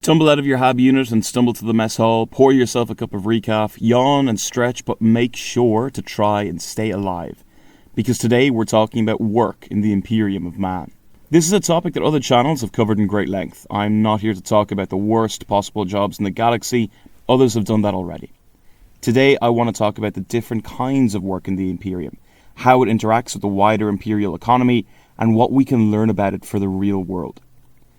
Tumble out of your hab unit and stumble to the mess hall, pour yourself a cup of recaf, yawn and stretch, but make sure to try and stay alive. Because today we're talking about work in the Imperium of Man. This is a topic that other channels have covered in great length. I'm not here to talk about the worst possible jobs in the galaxy, others have done that already. Today I want to talk about the different kinds of work in the Imperium, how it interacts with the wider Imperial economy, and what we can learn about it for the real world.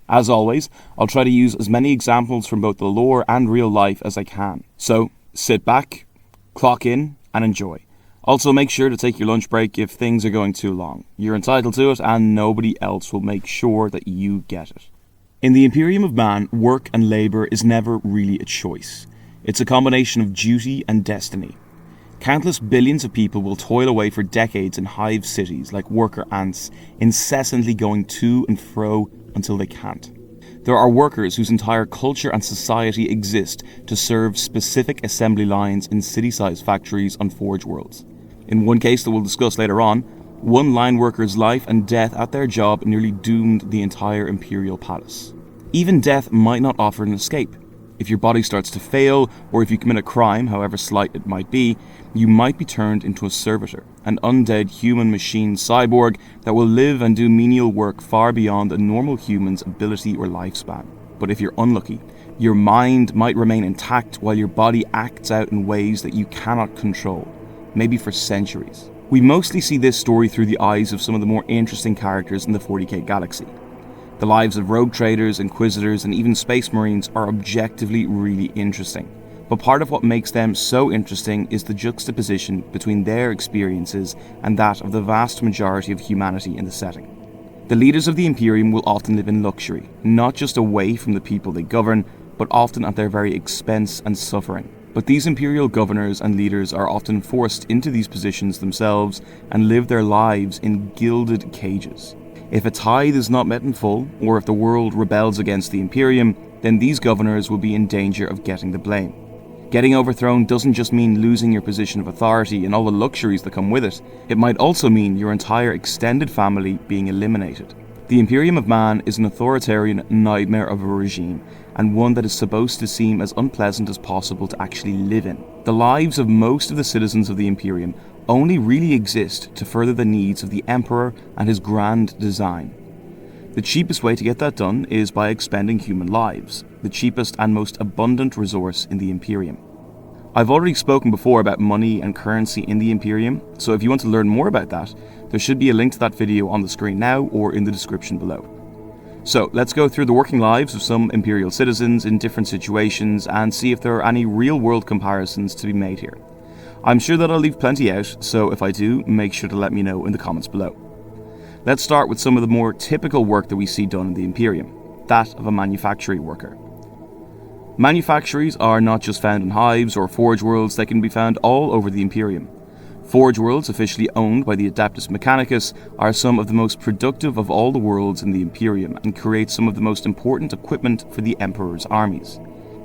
As always, I'll try to use as many examples from both the lore and real life as I can. So, sit back, clock in, and enjoy. Also, make sure to take your lunch break if things are going too long. You're entitled to it, and nobody else will make sure that you get it. In the Imperium of Man, work and labour is never really a choice. It's a combination of duty and destiny. Countless billions of people will toil away for decades in Hive cities like worker ants, incessantly going to and fro until they can't. There are workers whose entire culture and society exist to serve specific assembly lines in city-sized factories on Forge Worlds. In one case that we'll discuss later on, one line worker's life and death at their job nearly doomed the entire Imperial Palace. Even death might not offer an escape. If your body starts to fail, or if you commit a crime, however slight it might be, you might be turned into a servitor, an undead human-machine cyborg that will live and do menial work far beyond a normal human's ability or lifespan. But if you're unlucky, your mind might remain intact while your body acts out in ways that you cannot control, maybe for centuries. We mostly see this story through the eyes of some of the more interesting characters in the 40k galaxy. The lives of rogue traders, inquisitors, and even space marines are objectively really interesting. But part of what makes them so interesting is the juxtaposition between their experiences and that of the vast majority of humanity in the setting. The leaders of the Imperium will often live in luxury, not just away from the people they govern, but often at their very expense and suffering. But these Imperial governors and leaders are often forced into these positions themselves and live their lives in gilded cages. If a tithe is not met in full, or if the world rebels against the Imperium, then these governors will be in danger of getting the blame. Getting overthrown doesn't just mean losing your position of authority and all the luxuries that come with it. It might also mean your entire extended family being eliminated. The Imperium of Man is an authoritarian nightmare of a regime, and one that is supposed to seem as unpleasant as possible to actually live in. The lives of most of the citizens of the Imperium only really exist to further the needs of the Emperor and his grand design. The cheapest way to get that done is by expending human lives, the cheapest and most abundant resource in the Imperium. I've already spoken before about money and currency in the Imperium, so if you want to learn more about that, there should be a link to that video on the screen now or in the description below. So let's go through the working lives of some Imperial citizens in different situations and see if there are any real-world comparisons to be made here. I'm sure that I'll leave plenty out, so if I do, make sure to let me know in the comments below. Let's start with some of the more typical work that we see done in the Imperium, that of a manufactory worker. Manufactories are not just found in hives or forge worlds, they can be found all over the Imperium. Forge worlds, officially owned by the Adeptus Mechanicus, are some of the most productive of all the worlds in the Imperium and create some of the most important equipment for the Emperor's armies.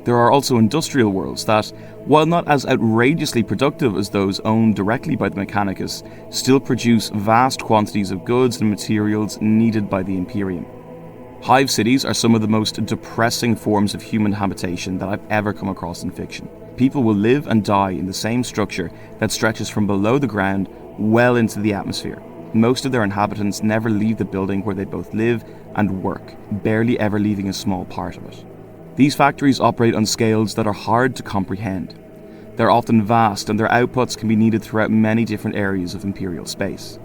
There are also industrial worlds that, while not as outrageously productive as those owned directly by the Mechanicus, still produce vast quantities of goods and materials needed by the Imperium. Hive cities are some of the most depressing forms of human habitation that I've ever come across in fiction. People will live and die in the same structure that stretches from below the ground well into the atmosphere. Most of their inhabitants never leave the building where they both live and work, barely ever leaving a small part of it. These factories operate on scales that are hard to comprehend. They're often vast, and their outputs can be needed throughout many different areas of Imperial space.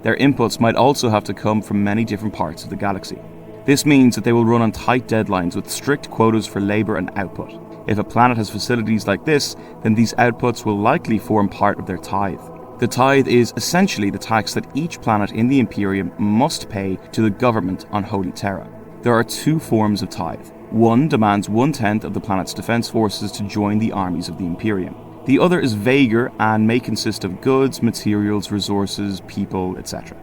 Their inputs might also have to come from many different parts of the galaxy. This means that they will run on tight deadlines with strict quotas for labour and output. If a planet has facilities like this, then these outputs will likely form part of their tithe. The tithe is essentially the tax that each planet in the Imperium must pay to the government on Holy Terra. There are two forms of tithe. One demands 1/10 of the planet's defense forces to join the armies of the Imperium. The other is vaguer and may consist of goods, materials, resources, people, etc.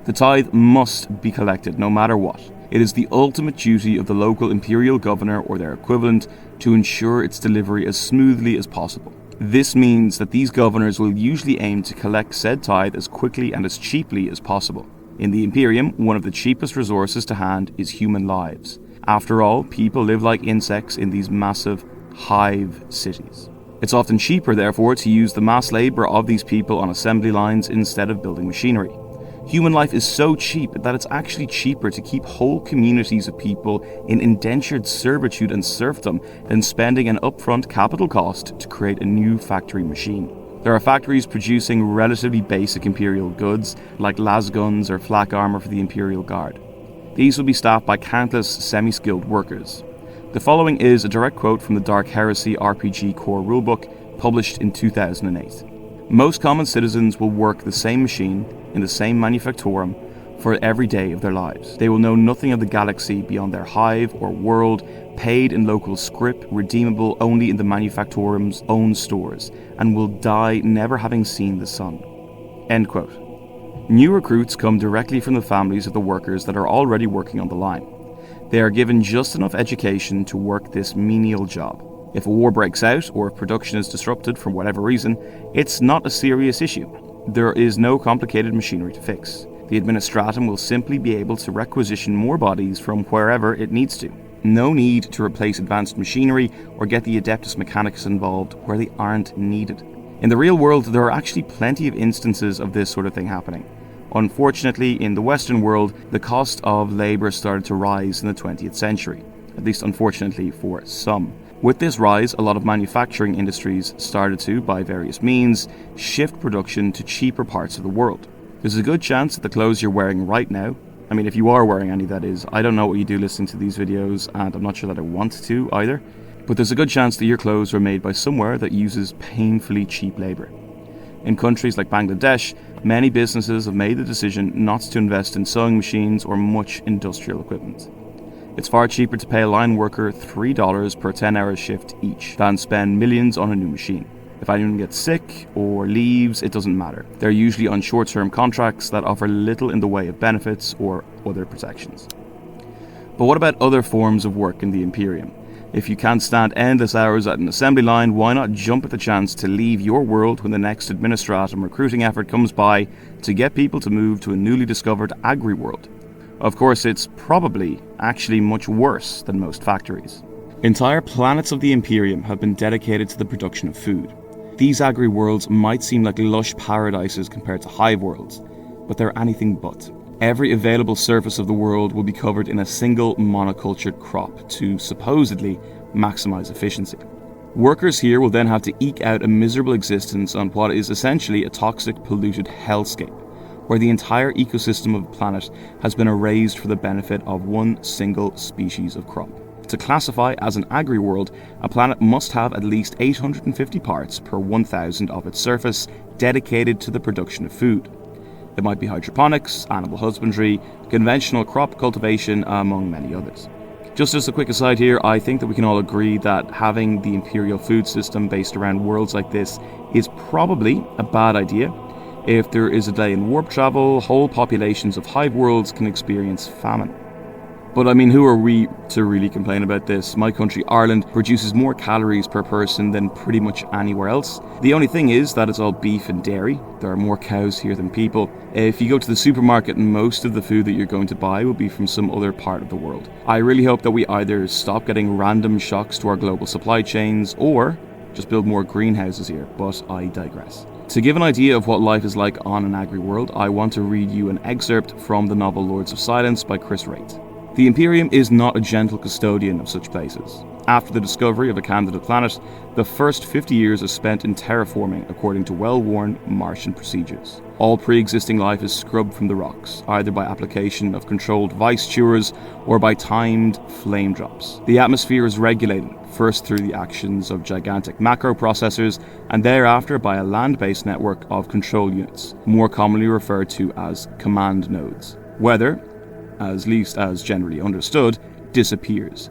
The tithe must be collected no matter what. It is the ultimate duty of the local Imperial governor or their equivalent to ensure its delivery as smoothly as possible. This means that these governors will usually aim to collect said tithe as quickly and as cheaply as possible. In the Imperium, one of the cheapest resources to hand is human lives. After all, people live like insects in these massive hive cities. It's often cheaper, therefore, to use the mass labour of these people on assembly lines instead of building machinery. Human life is so cheap that it's actually cheaper to keep whole communities of people in indentured servitude and serfdom than spending an upfront capital cost to create a new factory machine. There are factories producing relatively basic Imperial goods, like lasguns or flak armour for the Imperial Guard. These will be staffed by countless semi-skilled workers. The following is a direct quote from the Dark Heresy RPG core rulebook, published in 2008. Most common citizens will work the same machine in the same manufactorum for every day of their lives. They will know nothing of the galaxy beyond their hive or world, paid in local scrip, redeemable only in the manufactorum's own stores, and will die never having seen the sun. End quote. New recruits come directly from the families of the workers that are already working on the line. They are given just enough education to work this menial job. If a war breaks out, or if production is disrupted for whatever reason, it's not a serious issue. There is no complicated machinery to fix. The Administratum will simply be able to requisition more bodies from wherever it needs to. No need to replace advanced machinery or get the Adeptus Mechanicus involved where they aren't needed. In the real world, there are actually plenty of instances of this sort of thing happening. Unfortunately, in the Western world, the cost of labour started to rise in the 20th century, at least unfortunately for some. With this rise, a lot of manufacturing industries started to, by various means, shift production to cheaper parts of the world. There's a good chance that the clothes you're wearing right now, I mean if you are wearing any that is, I don't know what you do listening to these videos and I'm not sure that I want to either, but there's a good chance that your clothes were made by somewhere that uses painfully cheap labour. In countries like Bangladesh, many businesses have made the decision not to invest in sewing machines or much industrial equipment. It's far cheaper to pay a line worker $3 per 10-hour shift each than spend millions on a new machine. If anyone gets sick or leaves, it doesn't matter. They're usually on short-term contracts that offer little in the way of benefits or other protections. But what about other forms of work in the Imperium? If you can't stand endless hours at an assembly line, why not jump at the chance to leave your world when the next Administratum recruiting effort comes by to get people to move to a newly discovered agri-world? Of course, it's probably actually much worse than most factories. Entire planets of the Imperium have been dedicated to the production of food. These agri-worlds might seem like lush paradises compared to hive worlds, but they're anything but. Every available surface of the world will be covered in a single monocultured crop to supposedly maximize efficiency. Workers here will then have to eke out a miserable existence on what is essentially a toxic, polluted hellscape, where the entire ecosystem of the planet has been erased for the benefit of one single species of crop. To classify as an agri-world, a planet must have at least 850 parts per 1,000 of its surface dedicated to the production of food. It might be hydroponics, animal husbandry, conventional crop cultivation, among many others. Just as a quick aside here, I think that we can all agree that having the imperial food system based around worlds like this is probably a bad idea. If there is a delay in warp travel, whole populations of hive worlds can experience famine. But I mean, who are we to really complain about this? My country, Ireland, produces more calories per person than pretty much anywhere else. The only thing is that it's all beef and dairy. There are more cows here than people. If you go to the supermarket, most of the food that you're going to buy will be from some other part of the world. I really hope that we either stop getting random shocks to our global supply chains or just build more greenhouses here, but I digress. To give an idea of what life is like on an agri-world, I want to read you an excerpt from the novel Lords of Silence by Chris Wright. The Imperium is not a gentle custodian of such places. After the discovery of a candidate planet, the first 50 years are spent in terraforming according to well-worn Martian procedures. All pre-existing life is scrubbed from the rocks, either by application of controlled vice-chewers or by timed flame drops. The atmosphere is regulated, first through the actions of gigantic macro-processors, and thereafter by a land-based network of control units, more commonly referred to as command nodes. Weather, at least as generally understood, disappears.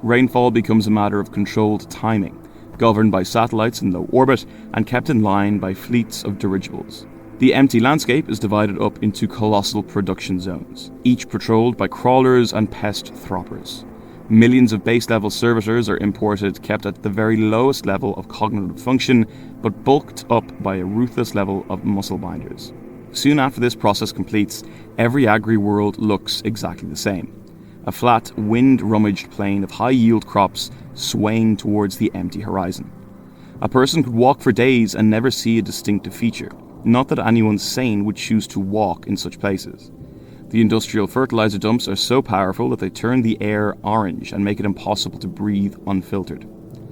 Rainfall becomes a matter of controlled timing, governed by satellites in low orbit and kept in line by fleets of dirigibles. The empty landscape is divided up into colossal production zones, each patrolled by crawlers and pest throppers. Millions of base-level servitors are imported, kept at the very lowest level of cognitive function, but bulked up by a ruthless level of muscle binders. Soon after this process completes, every agri-world looks exactly the same. a flat, wind-rummaged plain of high-yield crops swaying towards the empty horizon. A person could walk for days and never see a distinctive feature. Not that anyone sane would choose to walk in such places. The industrial fertilizer dumps are so powerful that they turn the air orange and make it impossible to breathe unfiltered.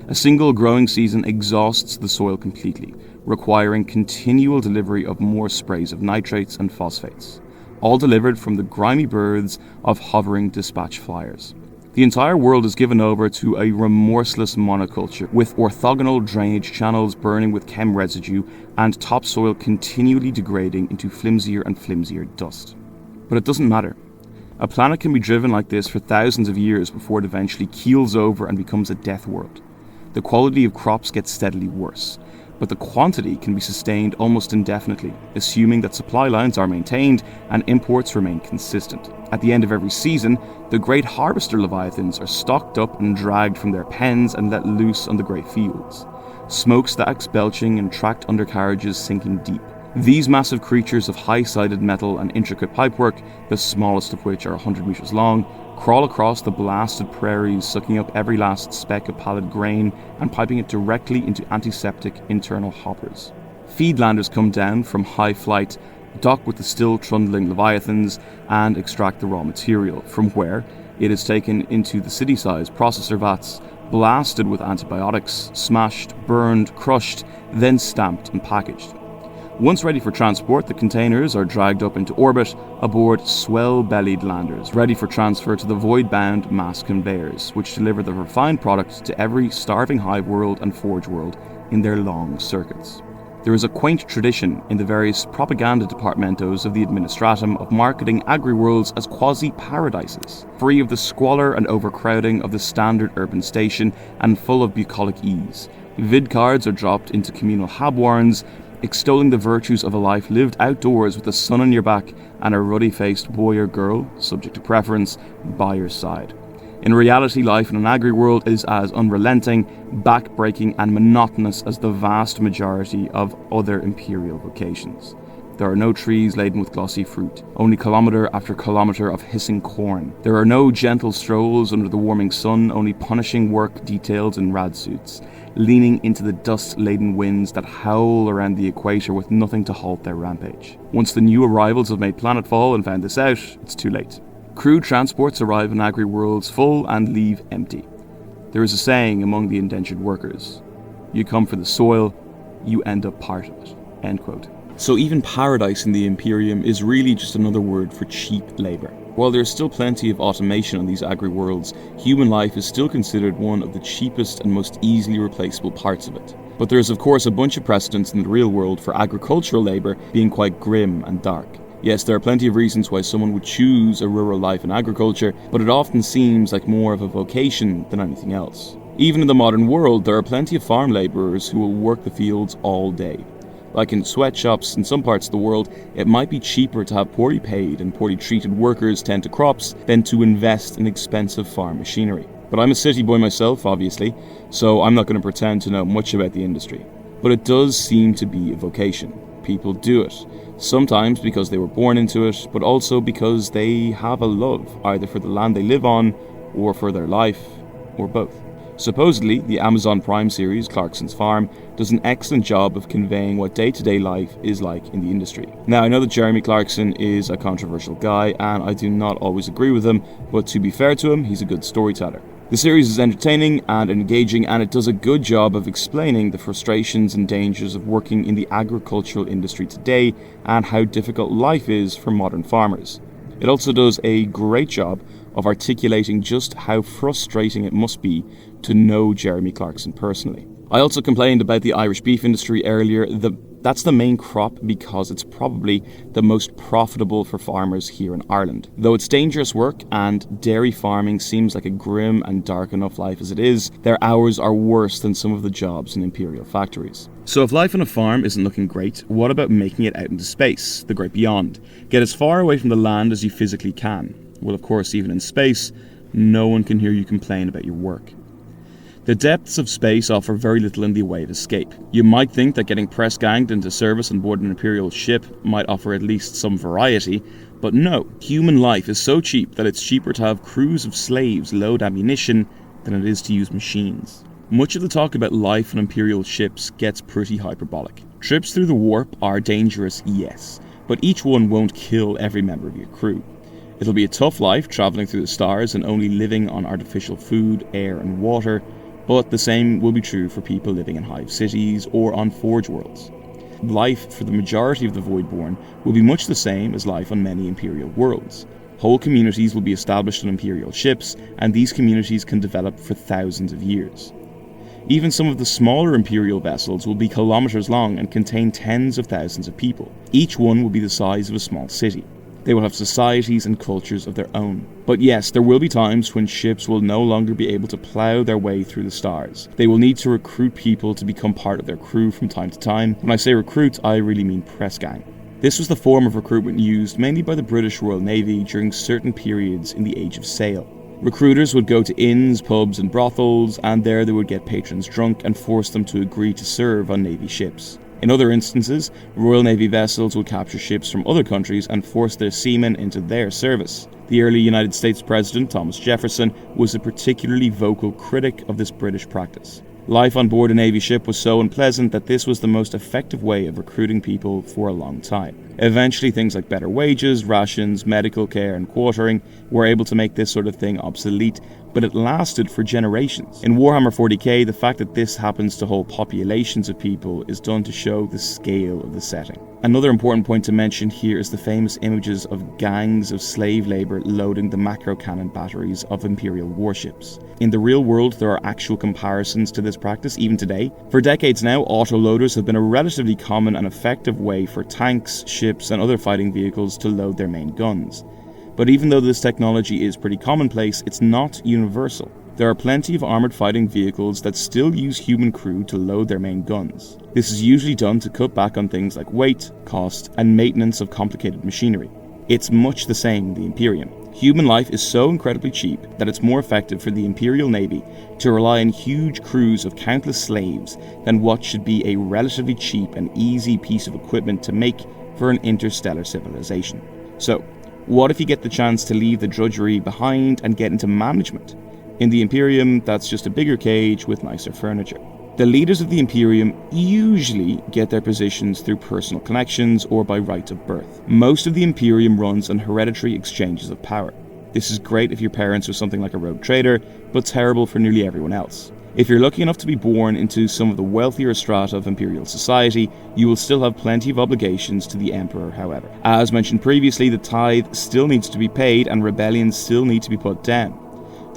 A single growing season exhausts the soil completely, requiring continual delivery of more sprays of nitrates and phosphates, all delivered from the grimy birds of hovering dispatch flyers. The entire world is given over to a remorseless monoculture, with orthogonal drainage channels burning with chem residue and topsoil continually degrading into flimsier and flimsier dust. But it doesn't matter. A planet can be driven like this for thousands of years before it eventually keels over and becomes a death world. The quality of crops gets steadily worse, but the quantity can be sustained almost indefinitely, assuming that supply lines are maintained and imports remain consistent. At the end of every season, the great harvester leviathans are stocked up and dragged from their pens and let loose on the great fields, smokestacks belching and tracked undercarriages sinking deep. These massive creatures of high-sided metal and intricate pipework, the smallest of which are 100 meters long, crawl across the blasted prairies, sucking up every last speck of pallid grain and piping it directly into antiseptic internal hoppers. Feedlanders come down from high flight, dock with the still trundling leviathans, and extract the raw material, from where it is taken into the city-sized processor vats, blasted with antibiotics, smashed, burned, crushed, then stamped and packaged. Once ready for transport, the containers are dragged up into orbit aboard swell-bellied landers, ready for transfer to the void-bound mass conveyors, which deliver the refined product to every starving hive world and forge world in their long circuits. There is a quaint tradition in the various propaganda departamentos of the administratum of marketing agri-worlds as quasi-paradises, free of the squalor and overcrowding of the standard urban station and full of bucolic ease. Vid cards are dropped into communal hab-warrens, extolling the virtues of a life lived outdoors with the sun on your back and a ruddy-faced boy or girl, subject to preference, by your side. In reality, life in an agri-world is as unrelenting, back-breaking and monotonous as the vast majority of other imperial vocations. There are no trees laden with glossy fruit, only kilometre after kilometre of hissing corn. There are no gentle strolls under the warming sun, only punishing work detailed in rad suits, leaning into the dust-laden winds that howl around the equator with nothing to halt their rampage. Once the new arrivals have made planetfall and found this out, it's too late. Crude transports arrive in agri-worlds full and leave empty. There is a saying among the indentured workers: you come for the soil, you end up part of it. End quote. So even paradise in the Imperium is really just another word for cheap labour. While there is still plenty of automation on these agri-worlds, human life is still considered one of the cheapest and most easily replaceable parts of it. But there is of course a bunch of precedents in the real world for agricultural labour being quite grim and dark. Yes, there are plenty of reasons why someone would choose a rural life in agriculture, but it often seems like more of a vocation than anything else. Even in the modern world, there are plenty of farm labourers who will work the fields all day. Like in sweatshops in some parts of the world, it might be cheaper to have poorly paid and poorly treated workers tend to crops than to invest in expensive farm machinery. But I'm a city boy myself, obviously, so I'm not going to pretend to know much about the industry. But it does seem to be a vocation. People do it, sometimes because they were born into it, but also because they have a love, either for the land they live on, or for their life, or both. Supposedly, the Amazon Prime series, Clarkson's Farm, does an excellent job of conveying what day-to-day life is like in the industry. Now, I know that Jeremy Clarkson is a controversial guy, and I do not always agree with him, but to be fair to him, he's a good storyteller. The series is entertaining and engaging, and it does a good job of explaining the frustrations and dangers of working in the agricultural industry today and how difficult life is for modern farmers. It also does a great job of articulating just how frustrating it must be to know Jeremy Clarkson personally. I also complained about the Irish beef industry earlier. That's the main crop because it's probably the most profitable for farmers here in Ireland. Though it's dangerous work and dairy farming seems like a grim and dark enough life as it is, their hours are worse than some of the jobs in imperial factories. So if life on a farm isn't looking great, what about making it out into space, the great beyond? Get as far away from the land as you physically can. Well, of course, even in space, no one can hear you complain about your work. The depths of space offer very little in the way of escape. You might think that getting press-ganged into service on board an Imperial ship might offer at least some variety, But no, human life is so cheap that it's cheaper to have crews of slaves load ammunition than it is to use machines. Much of the talk about life on Imperial ships gets pretty hyperbolic. Trips through the warp are dangerous, yes, but each one won't kill every member of your crew. It'll be a tough life travelling through the stars and only living on artificial food, air and water, but the same will be true for people living in Hive cities or on Forge worlds. Life for the majority of the Voidborn will be much the same as life on many Imperial worlds. Whole communities will be established on Imperial ships, and these communities can develop for thousands of years. Even some of the smaller Imperial vessels will be kilometers long and contain tens of thousands of people. Each one will be the size of a small city. They will have societies and cultures of their own. But yes, there will be times when ships will no longer be able to plough their way through the stars. They will need to recruit people to become part of their crew from time to time. When I say recruit, I really mean press gang. This was the form of recruitment used mainly by the British Royal Navy during certain periods in the Age of Sail. Recruiters would go to inns, pubs and brothels, and there they would get patrons drunk and force them to agree to serve on Navy ships. In other instances, Royal Navy vessels would capture ships from other countries and force their seamen into their service. The early United States President, Thomas Jefferson, was a particularly vocal critic of this British practice. Life on board a Navy ship was so unpleasant that this was the most effective way of recruiting people for a long time. Eventually, things like better wages, rations, medical care, and quartering were able to make this sort of thing obsolete, but it lasted for generations. In Warhammer 40k, the fact that this happens to whole populations of people is done to show the scale of the setting. Another important point to mention here is the famous images of gangs of slave labour loading the macro cannon batteries of Imperial warships. In the real world, there are actual comparisons to this practice even today. For decades now, autoloaders have been a relatively common and effective way for tanks, ships and other fighting vehicles to load their main guns. But even though this technology is pretty commonplace, it's not universal. There are plenty of armoured fighting vehicles that still use human crew to load their main guns. This is usually done to cut back on things like weight, cost, and maintenance of complicated machinery. It's much the same in the Imperium. Human life is so incredibly cheap that it's more effective for the Imperial Navy to rely on huge crews of countless slaves than what should be a relatively cheap and easy piece of equipment to make for an interstellar civilization. So, what if you get the chance to leave the drudgery behind and get into management? In the Imperium, that's just a bigger cage with nicer furniture. The leaders of the Imperium usually get their positions through personal connections or by right of birth. Most of the Imperium runs on hereditary exchanges of power. This is great if your parents are something like a rogue trader, but terrible for nearly everyone else. If you're lucky enough to be born into some of the wealthier strata of Imperial society, you will still have plenty of obligations to the Emperor, however. As mentioned previously, the tithe still needs to be paid and rebellions still need to be put down.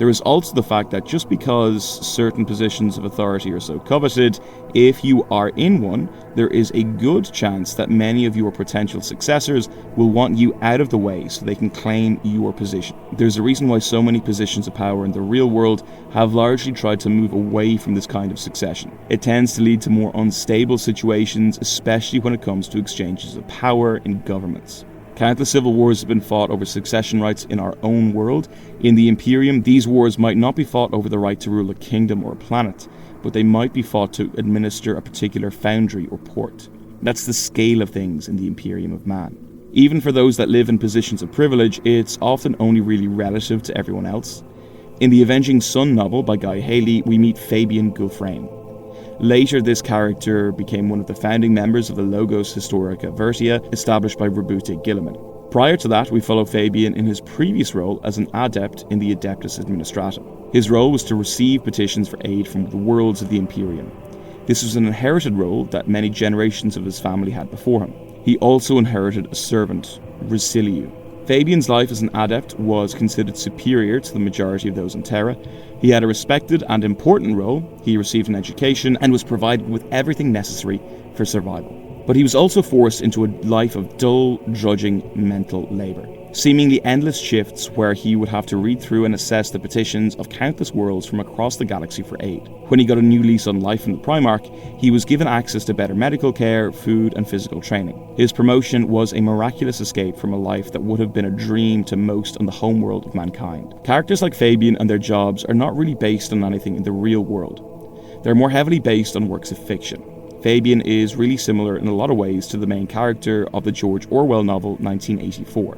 There is also the fact that just because certain positions of authority are so coveted, if you are in one, there is a good chance that many of your potential successors will want you out of the way so they can claim your position. There's a reason why so many positions of power in the real world have largely tried to move away from this kind of succession. It tends to lead to more unstable situations, especially when it comes to exchanges of power in governments. Countless civil wars have been fought over succession rights in our own world. In the Imperium, these wars might not be fought over the right to rule a kingdom or a planet, but they might be fought to administer a particular foundry or port. That's the scale of things in the Imperium of Man. Even for those that live in positions of privilege, it's often only really relative to everyone else. In the Avenging Sun novel by Guy Haley, we meet Fabian Gulfrain. Later, this character became one of the founding members of the Logos Historica Vertia, established by Rabute Gilliman. Prior to that, we follow Fabian in his previous role as an adept in the Adeptus Administratum. His role was to receive petitions for aid from the worlds of the Imperium. This was an inherited role that many generations of his family had before him. He also inherited a servant, Resiliu. Fabian's life as an adept was considered superior to the majority of those on Terra. He had a respected and important role, he received an education, and was provided with everything necessary for survival. But he was also forced into a life of dull, drudging mental labour. Seemingly endless shifts where he would have to read through and assess the petitions of countless worlds from across the galaxy for aid. When he got a new lease on life in the Primarch, he was given access to better medical care, food and physical training. His promotion was a miraculous escape from a life that would have been a dream to most on the homeworld of mankind. Characters like Fabian and their jobs are not really based on anything in the real world. They're more heavily based on works of fiction. Fabian is really similar in a lot of ways to the main character of the George Orwell novel 1984.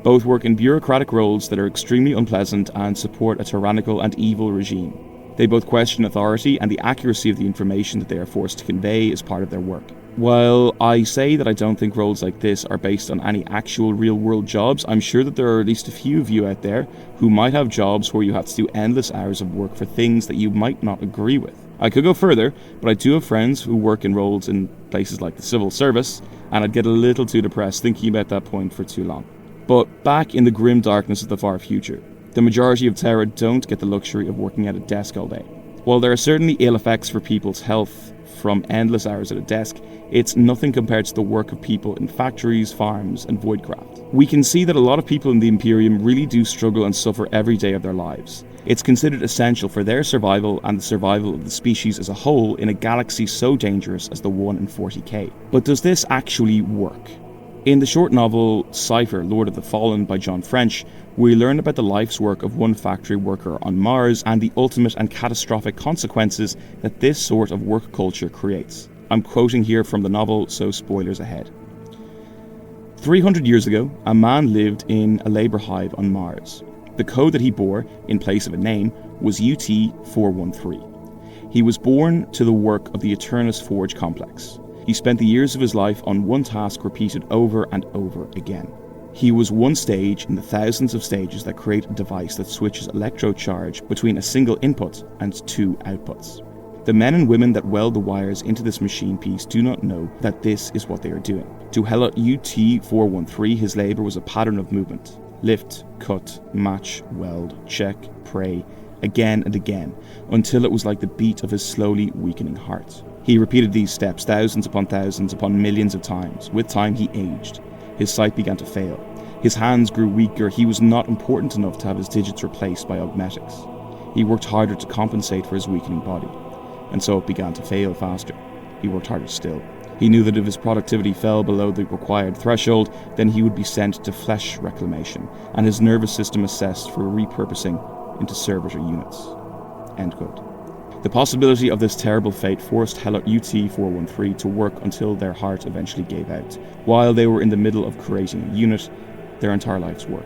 Both work in bureaucratic roles that are extremely unpleasant and support a tyrannical and evil regime. They both question authority and the accuracy of the information that they are forced to convey as part of their work. While I say that I don't think roles like this are based on any actual real-world jobs, I'm sure that there are at least a few of you out there who might have jobs where you have to do endless hours of work for things that you might not agree with. I could go further, but I do have friends who work in roles in places like the civil service, and I'd get a little too depressed thinking about that point for too long. But back in the grim darkness of the far future, the majority of Terra don't get the luxury of working at a desk all day. While there are certainly ill effects for people's health from endless hours at a desk, it's nothing compared to the work of people in factories, farms, and voidcraft. We can see that a lot of people in the Imperium really do struggle and suffer every day of their lives. It's considered essential for their survival and the survival of the species as a whole in a galaxy so dangerous as the one in 40K. But does this actually work? In the short novel Cypher, Lord of the Fallen by John French, we learn about the life's work of one factory worker on Mars and the ultimate and catastrophic consequences that this sort of work culture creates. I'm quoting here from the novel, so spoilers ahead. 300 years ago, a man lived in a labour hive on Mars. The code that he bore, in place of a name, was UT-413. He was born to the work of the Eternus Forge complex. He spent the years of his life on one task repeated over and over again. He was one stage in the thousands of stages that create a device that switches electrode charge between a single input and two outputs. The men and women that weld the wires into this machine piece do not know that this is what they are doing. To Helot UT-413, his labour was a pattern of movement. Lift, cut, match, weld, check, pray, again and again, until it was like the beat of his slowly weakening heart. He repeated these steps thousands upon millions of times. With time he aged. His sight began to fail. His hands grew weaker. He was not important enough to have his digits replaced by augmetics. He worked harder to compensate for his weakening body, and so it began to fail faster. He worked harder still. He knew that if his productivity fell below the required threshold, then he would be sent to flesh reclamation, and his nervous system assessed for repurposing into servitor units. End quote. The possibility of this terrible fate forced Helot UT-413 to work until their heart eventually gave out, while they were in the middle of creating a unit, their entire life's work.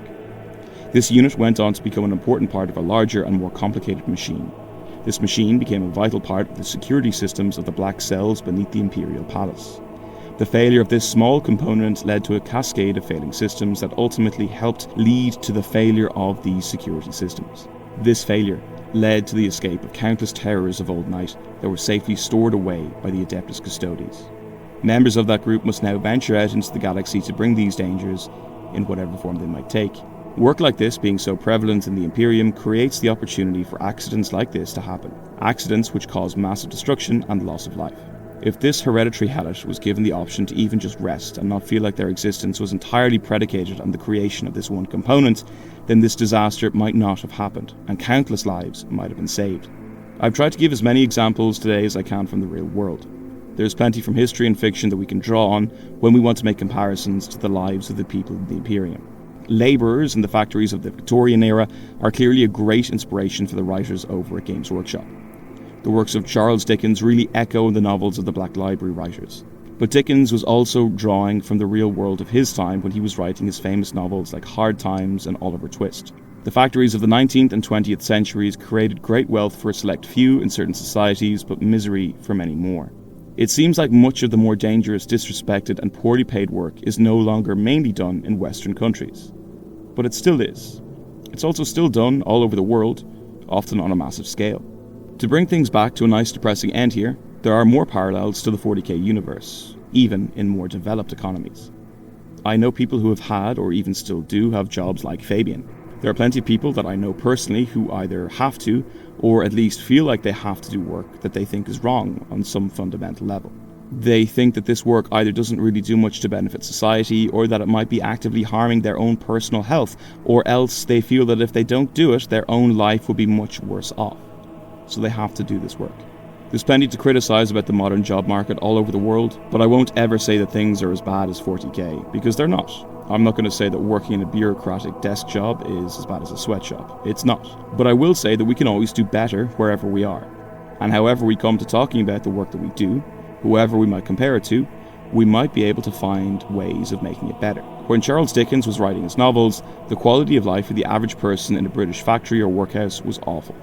This unit went on to become an important part of a larger and more complicated machine. This machine became a vital part of the security systems of the black cells beneath the Imperial Palace. The failure of this small component led to a cascade of failing systems that ultimately helped lead to the failure of these security systems. This failure led to the escape of countless terrors of old night that were safely stored away by the Adeptus Custodes. Members of that group must now venture out into the galaxy to bring these dangers in whatever form they might take. Work like this being so prevalent in the Imperium creates the opportunity for accidents like this to happen. Accidents which cause massive destruction and loss of life. If this hereditary Helot was given the option to even just rest and not feel like their existence was entirely predicated on the creation of this one component, then this disaster might not have happened, and countless lives might have been saved. I've tried to give as many examples today as I can from the real world. There's plenty from history and fiction that we can draw on when we want to make comparisons to the lives of the people in the Imperium. Labourers in the factories of the Victorian era are clearly a great inspiration for the writers over at Games Workshop. The works of Charles Dickens really echo the novels of the Black Library writers. But Dickens was also drawing from the real world of his time when he was writing his famous novels like Hard Times and Oliver Twist. The factories of the 19th and 20th centuries created great wealth for a select few in certain societies, but misery for many more. It seems like much of the more dangerous, disrespected and poorly paid work is no longer mainly done in Western countries. But it still is. It's also still done all over the world, often on a massive scale. To bring things back to a nice depressing end here, there are more parallels to the 40K universe, even in more developed economies. I know people who have had, or even still do, have jobs like Fabian. There are plenty of people that I know personally who either have to, or at least feel like they have to do work that they think is wrong on some fundamental level. They think that this work either doesn't really do much to benefit society, or that it might be actively harming their own personal health, or else they feel that if they don't do it, their own life will be much worse off. So they have to do this work. There's plenty to criticize about the modern job market all over the world, but I won't ever say that things are as bad as 40K, because they're not. I'm not going to say that working in a bureaucratic desk job is as bad as a sweatshop. It's not. But I will say that we can always do better wherever we are. And however we come to talking about the work that we do, whoever we might compare it to, we might be able to find ways of making it better. When Charles Dickens was writing his novels, the quality of life for the average person in a British factory or workhouse was awful.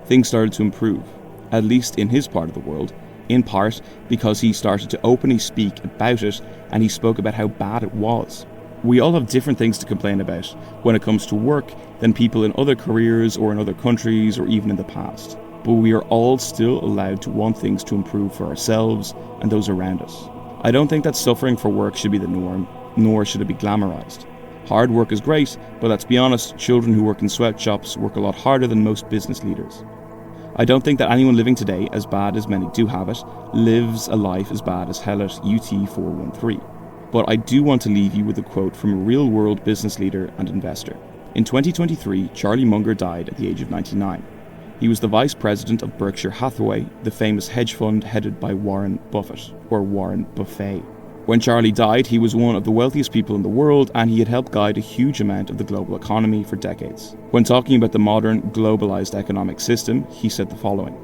Things started to improve, at least in his part of the world, in part because he started to openly speak about it and he spoke about how bad it was. We all have different things to complain about when it comes to work than people in other careers or in other countries or even in the past. But we are all still allowed to want things to improve for ourselves and those around us. I don't think that suffering for work should be the norm, nor should it be glamorized. Hard work is great, but let's be honest, children who work in sweatshops work a lot harder than most business leaders. I don't think that anyone living today, as bad as many do have it, lives a life as bad as Hellet UT413. But I do want to leave you with a quote from a real-world business leader and investor. In 2023, Charlie Munger died at the age of 99. He was the vice president of Berkshire Hathaway, the famous hedge fund headed by Warren Buffett, or Warren Buffet. When Charlie died, he was one of the wealthiest people in the world and he had helped guide a huge amount of the global economy for decades. When talking about the modern, globalized economic system, he said the following: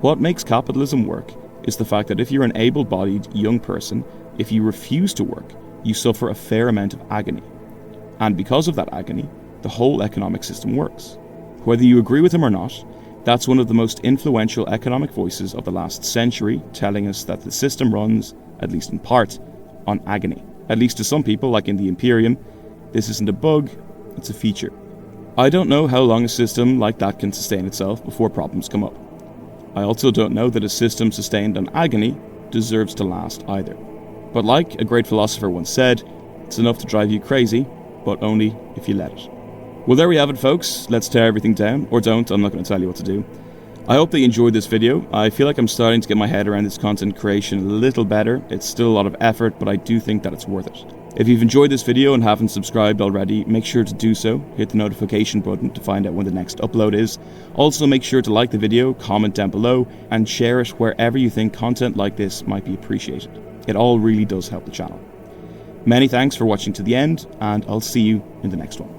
"What makes capitalism work is the fact that if you're an able-bodied young person, if you refuse to work, you suffer a fair amount of agony. And because of that agony, the whole economic system works." Whether you agree with him or not, that's one of the most influential economic voices of the last century, telling us that the system runs, at least in part, on agony. At least to some people, like in the Imperium, this isn't a bug, it's a feature. I don't know how long a system like that can sustain itself before problems come up. I also don't know that a system sustained on agony deserves to last either. But like a great philosopher once said, it's enough to drive you crazy, but only if you let it. Well, there we have it, folks. Let's tear everything down. Or don't, I'm not going to tell you what to do. I hope that you enjoyed this video. I feel like I'm starting to get my head around this content creation a little better. It's still a lot of effort, but I do think that it's worth it. If you've enjoyed this video and haven't subscribed already, make sure to do so. Hit the notification button to find out when the next upload is. Also, make sure to like the video, comment down below, and share it wherever you think content like this might be appreciated. It all really does help the channel. Many thanks for watching to the end, and I'll see you in the next one.